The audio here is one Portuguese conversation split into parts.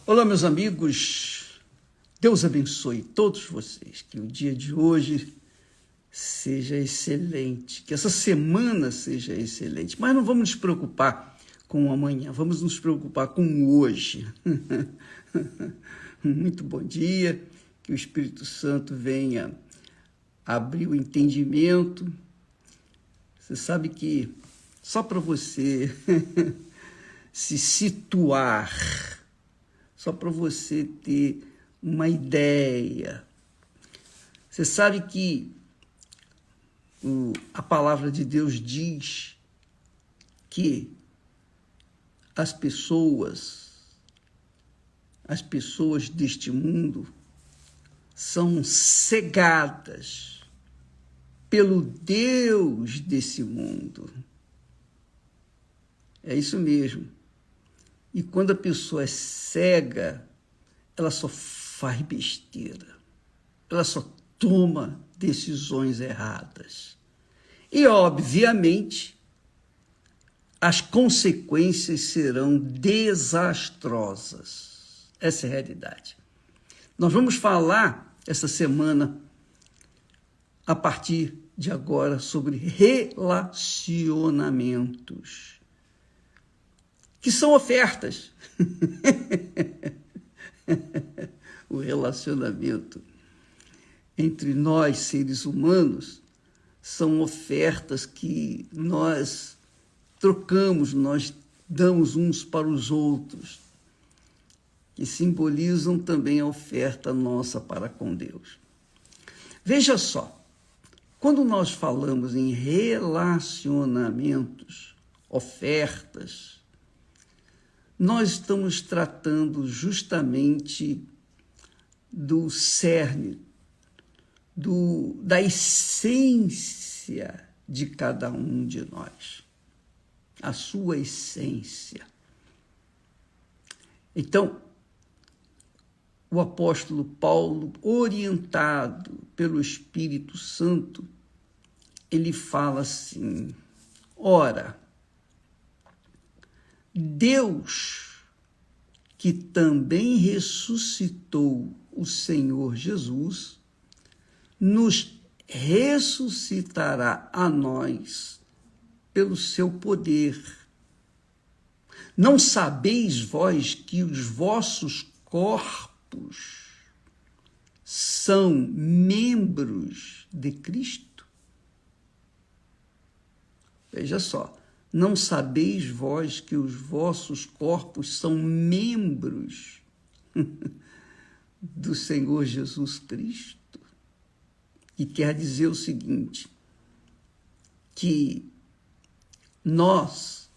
Olá, meus amigos, Deus abençoe todos vocês, que o dia de hoje seja excelente, que essa semana seja excelente, mas não vamos nos preocupar com o amanhã, vamos nos preocupar com o hoje. Muito bom dia, que o Espírito Santo venha abrir o entendimento. Você sabe que só para você se situar, só para você ter uma ideia. Você sabe que a palavra de Deus diz que as pessoas deste mundo são cegadas pelo Deus desse mundo. É isso mesmo. E quando a pessoa é cega, ela só faz besteira, ela só toma decisões erradas. E, obviamente, as consequências serão desastrosas. Essa é a realidade. Nós vamos falar essa semana, a partir de agora, sobre relacionamentos, que são ofertas. O relacionamento entre nós, seres humanos, são ofertas que nós trocamos, nós damos uns para os outros, que simbolizam também a oferta nossa para com Deus. Veja só, quando nós falamos em relacionamentos, ofertas, nós estamos tratando justamente do cerne, da essência de cada um de nós, a sua essência. Então, o apóstolo Paulo, orientado pelo Espírito Santo, ele fala assim: ora, Deus, que também ressuscitou o Senhor Jesus, nos ressuscitará a nós pelo seu poder. Não sabeis vós que os vossos corpos são membros de Cristo? Veja só. Não sabeis vós que os vossos corpos são membros do Senhor Jesus Cristo? E quer dizer o seguinte, que nós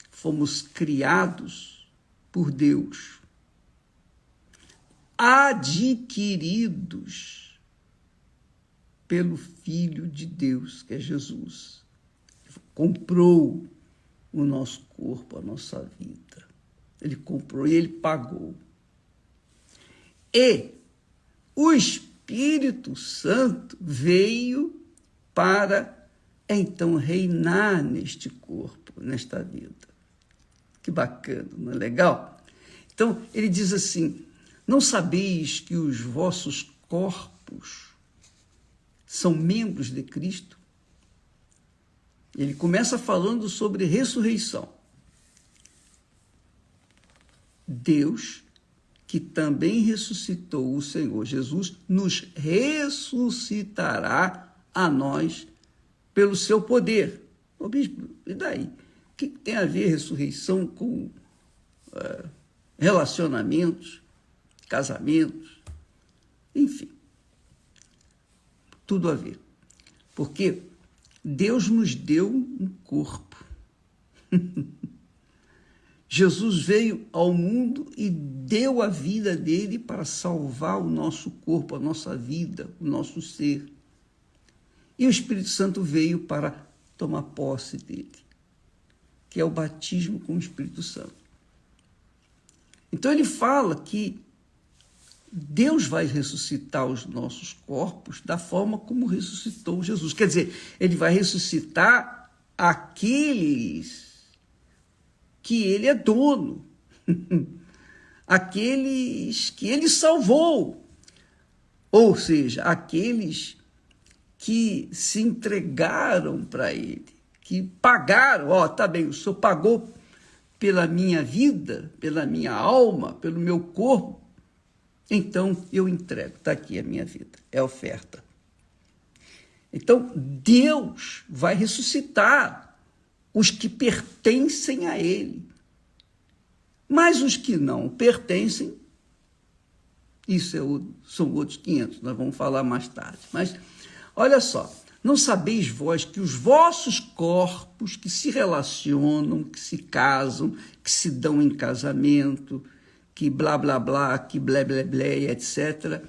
fomos criados por Deus, adquiridos pelo Filho de Deus, que é Jesus. Comprou o nosso corpo, a nossa vida. Ele comprou e ele pagou. E o Espírito Santo veio para, então, reinar neste corpo, nesta vida. Que bacana, não é legal? Então, ele diz assim: não sabeis que os vossos corpos são membros de Cristo? Ele começa falando sobre ressurreição. Deus, que também ressuscitou o Senhor Jesus, nos ressuscitará a nós pelo seu poder. Ô bispo, e daí? O que tem a ver ressurreição com relacionamentos, casamentos? Enfim, tudo a ver. Porque Deus nos deu um corpo. Jesus veio ao mundo e deu a vida dele para salvar o nosso corpo, a nossa vida, o nosso ser. E o Espírito Santo veio para tomar posse dele, que é o batismo com o Espírito Santo. Então ele fala que Deus vai ressuscitar os nossos corpos da forma como ressuscitou Jesus. Quer dizer, ele vai ressuscitar aqueles que ele é dono. aqueles que ele salvou, ou seja, aqueles que se entregaram para ele, que pagaram. Tá bem, o Senhor pagou pela minha vida, pela minha alma, pelo meu corpo, então eu entrego, está aqui a minha vida, é a oferta. Então Deus vai ressuscitar os que pertencem a ele, mas os que não pertencem, isso são outros 500, nós vamos falar mais tarde. Mas olha só, não sabeis vós que os vossos corpos que se relacionam, que se casam, que se dão em casamento, que blá, blá, blá, que blé, blé, blé, etc.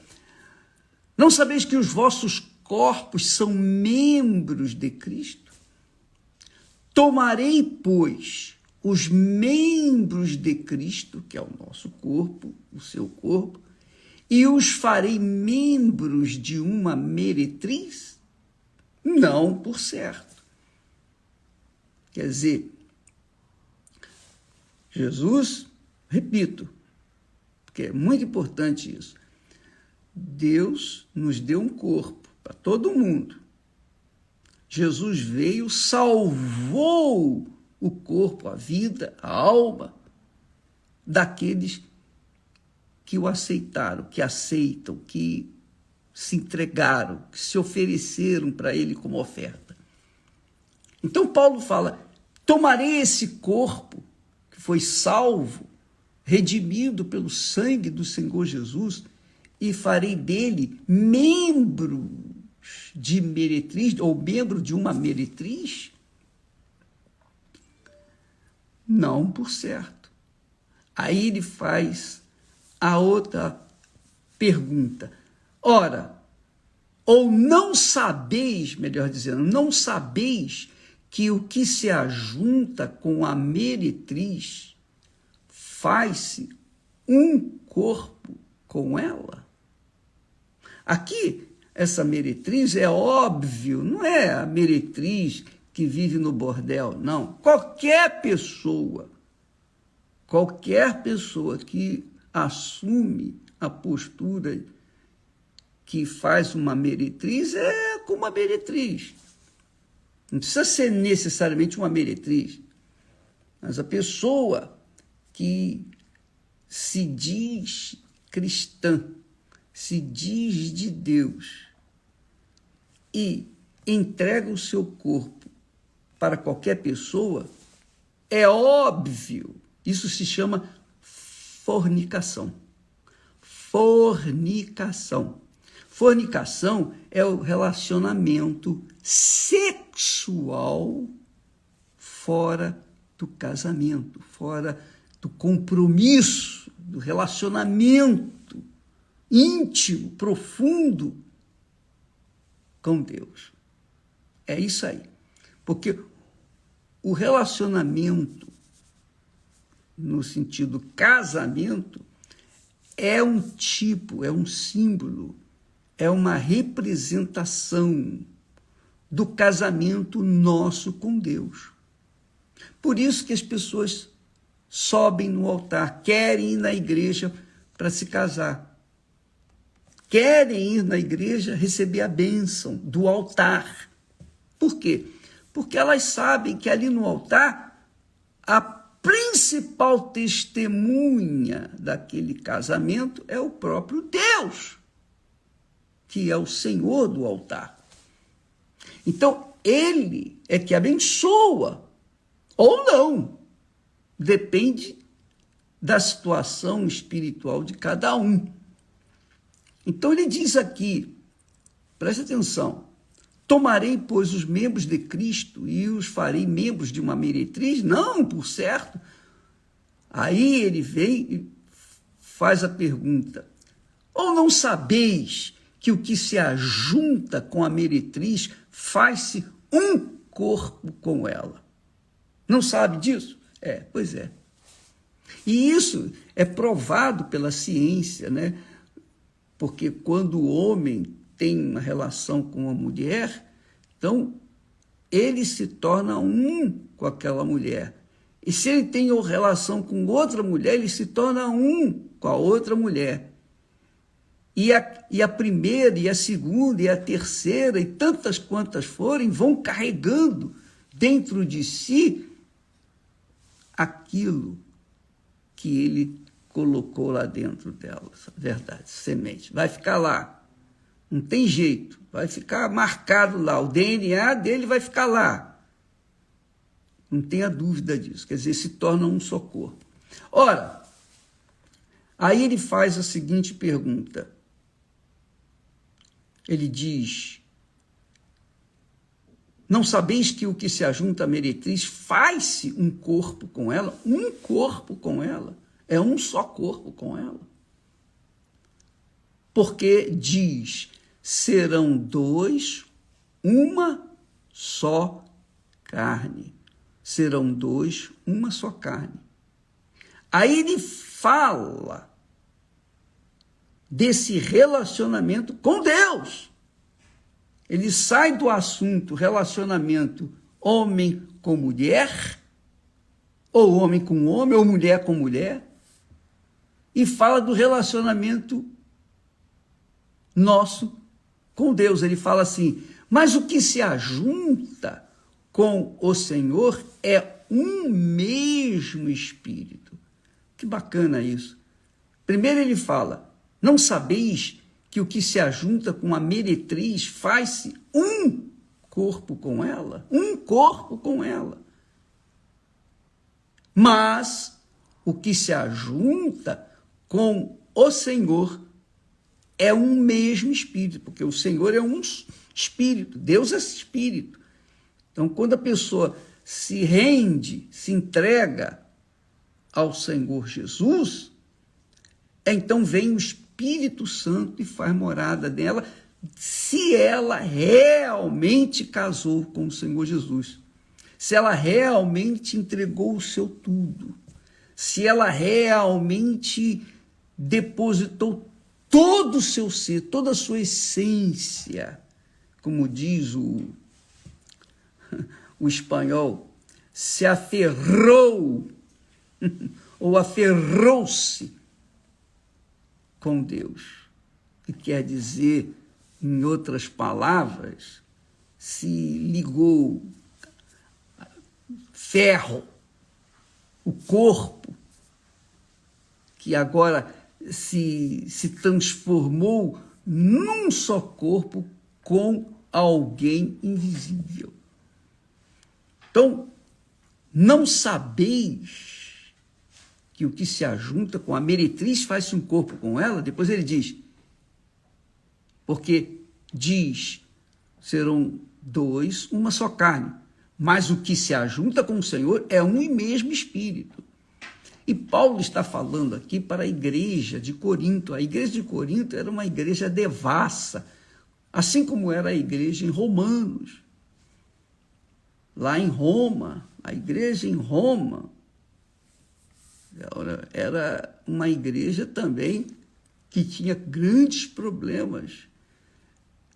Não sabeis que os vossos corpos são membros de Cristo? Tomarei, pois, os membros de Cristo, que é o nosso corpo, o seu corpo, e os farei membros de uma meretriz? Não, por certo. Quer dizer, Jesus, repito, porque é muito importante isso, Deus nos deu um corpo para todo mundo. Jesus veio, salvou o corpo, a vida, a alma daqueles que o aceitaram, que aceitam, que se entregaram, que se ofereceram para ele como oferta. Então Paulo fala, tomarei esse corpo que foi salvo, redimido pelo sangue do Senhor Jesus, e farei dele membros de meretriz, ou membro de uma meretriz? Não, por certo. Aí ele faz a outra pergunta. Ora, ou não sabeis, melhor dizendo, não sabeis que o que se ajunta com a meretriz faz-se um corpo com ela? Aqui, essa meretriz é óbvio, não é a meretriz que vive no bordel, não. Qualquer pessoa que assume a postura que faz uma meretriz é como uma meretriz. Não precisa ser necessariamente uma meretriz, mas a pessoa que se diz cristã, se diz de Deus e entrega o seu corpo para qualquer pessoa, é óbvio, isso se chama fornicação. Fornicação. Fornicação é o relacionamento sexual fora do casamento, fora do compromisso, do relacionamento íntimo, profundo com Deus. É isso aí. Porque o relacionamento, no sentido casamento, é um tipo, é um símbolo, é uma representação do casamento nosso com Deus. Por isso que as pessoas sobem no altar, querem ir na igreja para se casar. Querem ir na igreja receber a bênção do altar. Por quê? Porque elas sabem que ali no altar, a principal testemunha daquele casamento é o próprio Deus, que é o Senhor do altar. Então, ele é que abençoa, ou não. Depende da situação espiritual de cada um. Então ele diz aqui, preste atenção, tomarei, pois, os membros de Cristo e os farei membros de uma meretriz? Não, por certo. Aí ele vem e faz a pergunta, ou não sabeis que o que se ajunta com a meretriz faz-se um corpo com ela? Não sabe disso? Pois é. E isso é provado pela ciência, né? Porque quando o homem tem uma relação com uma mulher, então ele se torna um com aquela mulher. E se ele tem relação com outra mulher, ele se torna um com a outra mulher. E a primeira, e a segunda, e a terceira, e tantas quantas forem, vão carregando dentro de si aquilo que ele colocou lá dentro delas. Verdade, semente. Vai ficar lá. Não tem jeito. Vai ficar marcado lá. O DNA dele vai ficar lá. Não tenha dúvida disso. Quer dizer, se torna um só corpo. Ora, aí ele faz a seguinte pergunta. Ele diz: não sabeis que o que se ajunta à meretriz faz-se um corpo com ela? Um corpo com ela. É um só corpo com ela. Porque diz, serão dois, uma só carne. Serão dois, uma só carne. Aí ele fala desse relacionamento com Deus. Ele sai do assunto relacionamento homem com mulher, ou homem com homem, ou mulher com mulher, e fala do relacionamento nosso com Deus. Ele fala assim, mas o que se ajunta com o Senhor é um mesmo Espírito. Que bacana isso. Primeiro ele fala, não sabeis que o que se ajunta com a meretriz faz-se um corpo com ela? Um corpo com ela. Mas o que se ajunta com o Senhor é um mesmo Espírito, porque o Senhor é um Espírito, Deus é Espírito. Então, quando a pessoa se rende, se entrega ao Senhor Jesus, então vem o Espírito Santo e faz morada nela, se ela realmente casou com o Senhor Jesus, se ela realmente entregou o seu tudo, se ela realmente depositou todo o seu ser, toda a sua essência, como diz o espanhol, se aferrou ou aferrou-se com Deus, que quer dizer, em outras palavras, se ligou, ferro, o corpo, que agora se transformou num só corpo com alguém invisível. Então, não sabeis que o que se ajunta com a meretriz faz-se um corpo com ela? Depois ele diz, porque diz, serão dois, uma só carne, mas o que se ajunta com o Senhor é um e mesmo Espírito. E Paulo está falando aqui para a igreja de Corinto. A igreja de Corinto era uma igreja devassa, assim como era a igreja em Romanos. Lá em Roma, a igreja em Roma era uma igreja também que tinha grandes problemas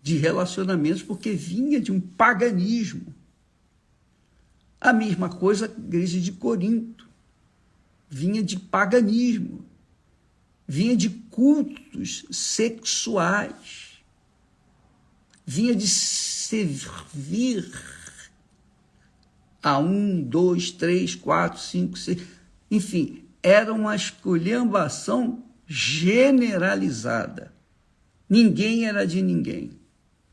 de relacionamentos, porque vinha de um paganismo. A mesma coisa a igreja de Corinto, vinha de paganismo, vinha de cultos sexuais, vinha de servir a 1, 2, 3, 4, 5, 6, enfim, era uma esculhambação generalizada. Ninguém era de ninguém.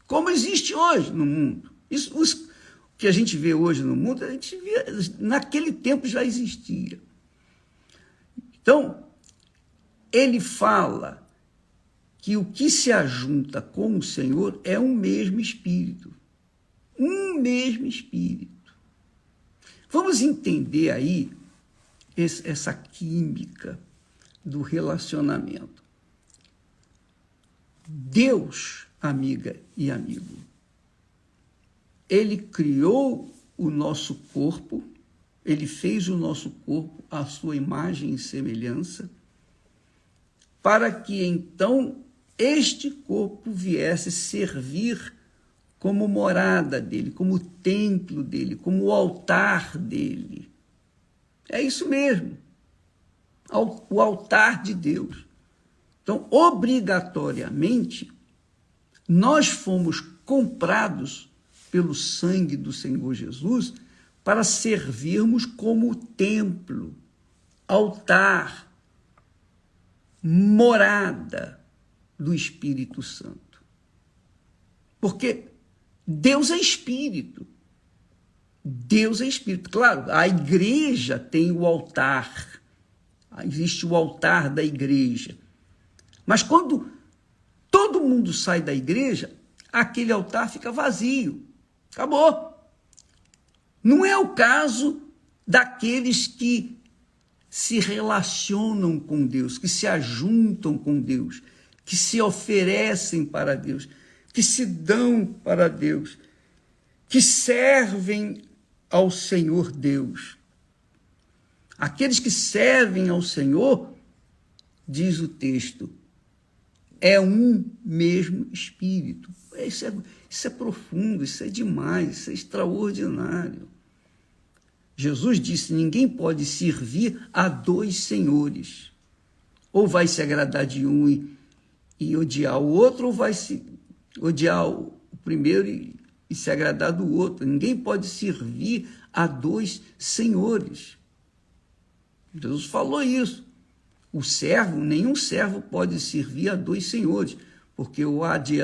Como existe hoje no mundo. Isso que a gente vê hoje no mundo, a gente via, naquele tempo já existia. Então, ele fala que o que se ajunta com o Senhor é um mesmo Espírito. Um mesmo Espírito. Vamos entender aí essa química do relacionamento. Deus, amiga e amigo, ele criou o nosso corpo, ele fez o nosso corpo à sua imagem e semelhança, para que então este corpo viesse servir como morada dele, como templo dele, como altar dele. É isso mesmo. O altar de Deus. Então, obrigatoriamente, nós fomos comprados pelo sangue do Senhor Jesus para servirmos como templo, altar, morada do Espírito Santo. Porque Deus é Espírito. Deus é Espírito. Claro, a igreja tem o altar. Existe o altar da igreja. Mas quando todo mundo sai da igreja, aquele altar fica vazio. Acabou. Não é o caso daqueles que se relacionam com Deus, que se ajuntam com Deus, que se oferecem para Deus, que se dão para Deus, que servem ao Senhor Deus. Aqueles que servem ao Senhor, diz o texto, é um mesmo Espírito. Isso é profundo, isso é demais, isso é extraordinário. Jesus disse, ninguém pode servir a dois senhores. Ou vai se agradar de um e odiar o outro, ou vai se odiar o primeiro e se agradar do outro. Ninguém pode servir a dois senhores. Jesus falou isso. Nenhum servo pode servir a dois senhores, porque ou há de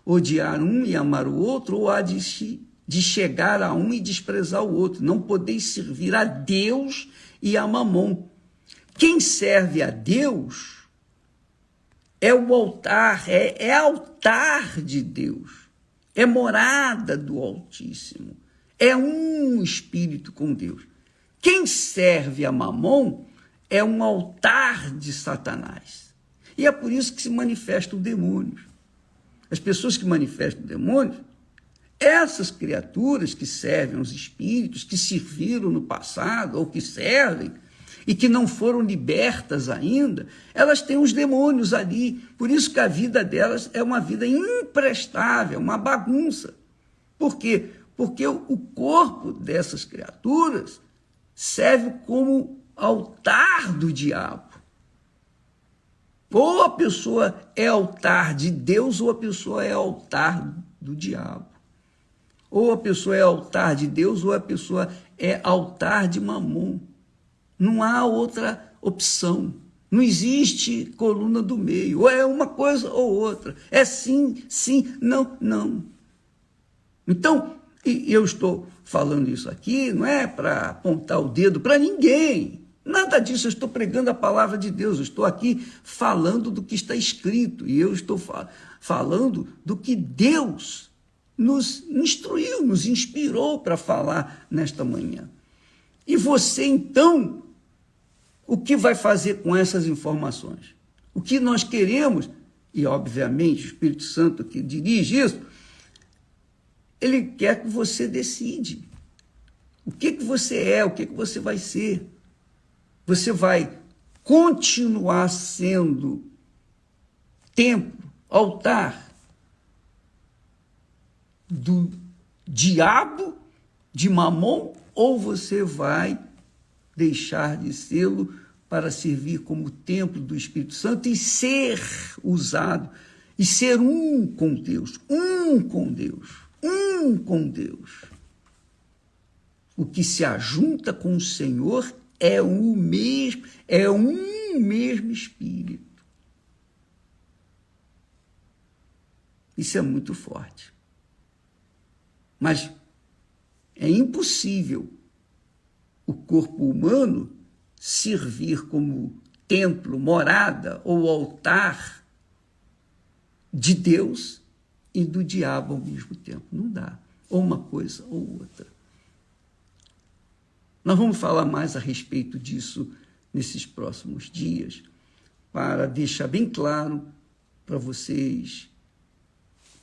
odiar um e amar o outro, ou há de chegar a um e desprezar o outro. Não podeis servir a Deus e a Mamon. Quem serve a Deus é o altar, é altar de Deus, é morada do Altíssimo, é um espírito com Deus. Quem serve a Mamon é um altar de Satanás. E é por isso que se manifestam demônios. As pessoas que manifestam demônios, essas criaturas que servem aos espíritos, que serviram no passado ou que servem e que não foram libertas ainda, elas têm os demônios ali. Por isso que a vida delas é uma vida imprestável, uma bagunça. Por quê? Porque o corpo dessas criaturas serve como altar do diabo. Ou a pessoa é altar de Deus, ou a pessoa é altar do diabo. Ou a pessoa é altar de Deus, ou a pessoa é altar de Mamon. Não há outra opção. Não existe coluna do meio. Ou é uma coisa ou outra. É sim, sim, não, não. Então, eu estou falando isso aqui, não é para apontar o dedo para ninguém. Nada disso, eu estou pregando a palavra de Deus, eu estou aqui falando do que está escrito, e eu estou falando do que Deus nos instruiu, nos inspirou para falar nesta manhã. E você, então, o que vai fazer com essas informações? O que nós queremos, e obviamente o Espírito Santo que dirige isso, ele quer que você decide. O que você é, o que você vai ser. Você vai continuar sendo templo, altar do diabo, de Mamon, ou você vai deixar de sê-lo para servir como templo do Espírito Santo e ser usado, e ser um com Deus, um com Deus, um com Deus. O que se ajunta com o Senhor é um mesmo Espírito. Isso é muito forte. Mas é impossível o corpo humano servir como templo, morada ou altar de Deus e do diabo ao mesmo tempo. Não dá. Ou uma coisa ou outra. Nós vamos falar mais a respeito disso nesses próximos dias, para deixar bem claro para vocês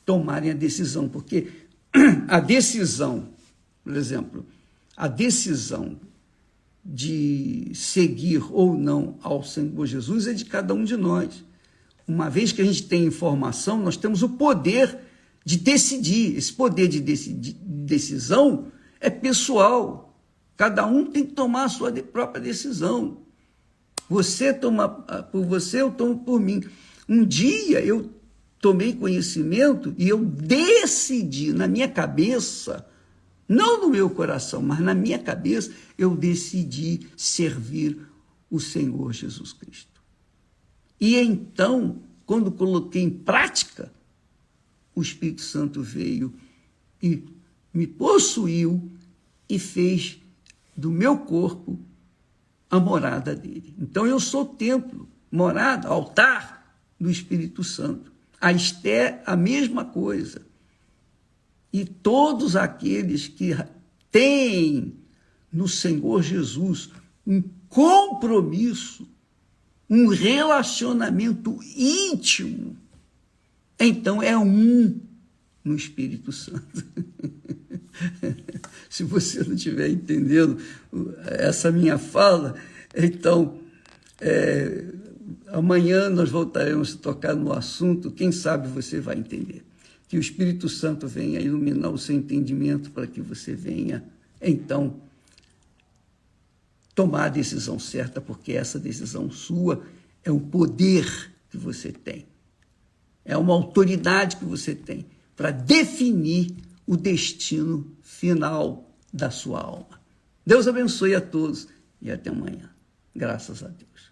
tomarem a decisão, porque a decisão, por exemplo, a decisão de seguir ou não ao Senhor Jesus é de cada um de nós. Uma vez que a gente tem informação, nós temos o poder de decidir. Esse poder de decisão é pessoal. Cada um tem que tomar a sua própria decisão. Você toma por você, eu tomo por mim. Um dia eu tomei conhecimento e eu decidi na minha cabeça, não no meu coração, mas na minha cabeça, eu decidi servir o Senhor Jesus Cristo. E então, quando coloquei em prática, o Espírito Santo veio e me possuiu e fez do meu corpo a morada dele. Então eu sou templo, morada, altar do Espírito Santo. A Esté, a mesma coisa. E todos aqueles que têm no Senhor Jesus um compromisso, um relacionamento íntimo, então é um no Espírito Santo. Se você não estiver entendendo essa minha fala, então amanhã nós voltaremos a tocar no assunto, quem sabe você vai entender. Que o Espírito Santo venha iluminar o seu entendimento para que você venha, então, tomar a decisão certa, porque essa decisão sua é um poder que você tem, é uma autoridade que você tem para definir o destino final da sua alma. Deus abençoe a todos e até amanhã. Graças a Deus.